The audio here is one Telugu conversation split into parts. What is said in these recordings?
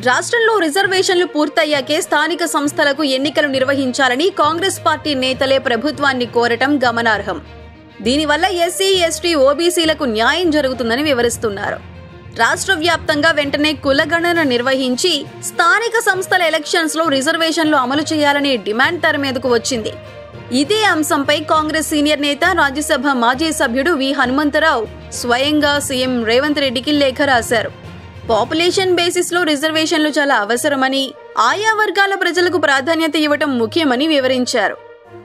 రాష్ట్రంలో రిజర్వేషన్లు పూర్తయ్యాకే స్థానిక సంస్థలకు ఎన్నికలు నిర్వహించాలని కాంగ్రెస్ పార్టీ నేతలే ప్రభుత్వాన్ని కోరటం గమనార్హం. దీనివల్ల ఎస్సీ, ఎస్టీ, ఓబీసీలకు న్యాయం జరుగుతుందని వివరిస్తున్నారు. రాష్ట్ర వ్యాప్తంగా వెంటనే కులగణన నిర్వహించి స్థానిక సంస్థల ఎలక్షన్స్ లో రిజర్వేషన్లు అమలు చేయాలనే డిమాండ్ తెర మీదకు వచ్చింది. ఇదే అంశంపై కాంగ్రెస్ సీనియర్ నేత, రాజ్యసభ మాజీ సభ్యుడు వి హనుమంతరావు స్వయంగా సీఎం రేవంత్ రెడ్డికి లేఖ రాశారు. పాపులేషన్ బేసిస్ లో రిజర్వేషన్లు చాలా అవసరమని, ఆయా వర్గాల ప్రజలకు ప్రాధాన్యత ఇవ్వటం ముఖ్యమని వివరించారు.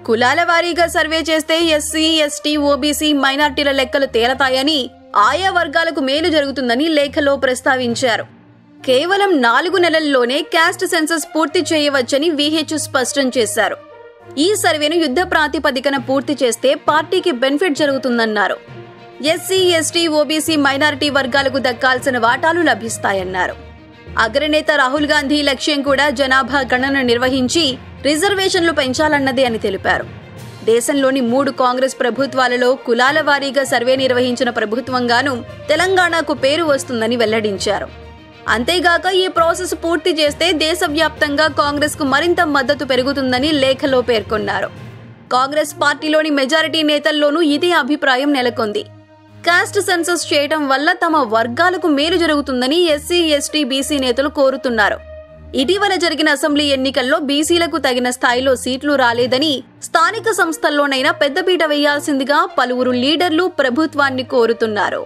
కులాల వారీగా సర్వే చేస్తే ఎస్సీ, ఎస్టీ, ఓబీసీ, మైనార్టీల లెక్కలు తేలతాయని, ఆయా వర్గాలకు మేలు జరుగుతుందని లేఖలో ప్రస్తావించారు. కేవలం 4 నెలల్లోనే క్యాస్ట్ సెన్సస్ పూర్తి చేయవచ్చని విహెచ్ స్పష్టం చేశారు. ఈ సర్వేను యుద్ధ ప్రాతిపదికన పూర్తి చేస్తే పార్టీకి బెనిఫిట్ జరుగుతుందన్నారు. ఎస్సీ, ఎస్టీ, ఓబీసీ, మైనారిటీ వర్గాలకు దక్కాల్సిన వాటాలు లభిస్తాయన్నారు. అగ్రనేత రాహుల్ గాంధీ లక్ష్యం కూడా జనాభా గణన నిర్వహించి రిజర్వేషన్లు పెంచాలన్నదే అని తెలిపారు. దేశంలోని 3 కాంగ్రెస్ ప్రభుత్వాలలో కులాల వారీగా సర్వే నిర్వహించిన ప్రభుత్వంగాను తెలంగాణకు పేరు వస్తుందని వెల్లడించారు. అంతేగాక ఈ ప్రాసెస్ పూర్తి చేస్తే దేశవ్యాప్తంగా కాంగ్రెస్ కు మరింత మద్దతు పెరుగుతుందని లేఖలో పేర్కొన్నారు. కాంగ్రెస్ పార్టీలోని మెజారిటీ నేతల్లోనూ ఇదే అభిప్రాయం నెలకొంది. కాస్ట్ సెన్సస్ చేయడం వల్ల తమ వర్గాలకు మేలు జరుగుతుందని ఎస్సీ, ఎస్టీ, బీసీ నేతలు కోరుతున్నారు. ఇటీవల జరిగిన అసెంబ్లీ ఎన్నికల్లో బీసీలకు తగిన స్థాయిలో సీట్లు రాలేదని, స్థానిక సంస్థల్లోనైనా పెద్దపీట వేయాల్సిందిగా పలువురు లీడర్లు ప్రభుత్వాన్ని కోరుతున్నారు.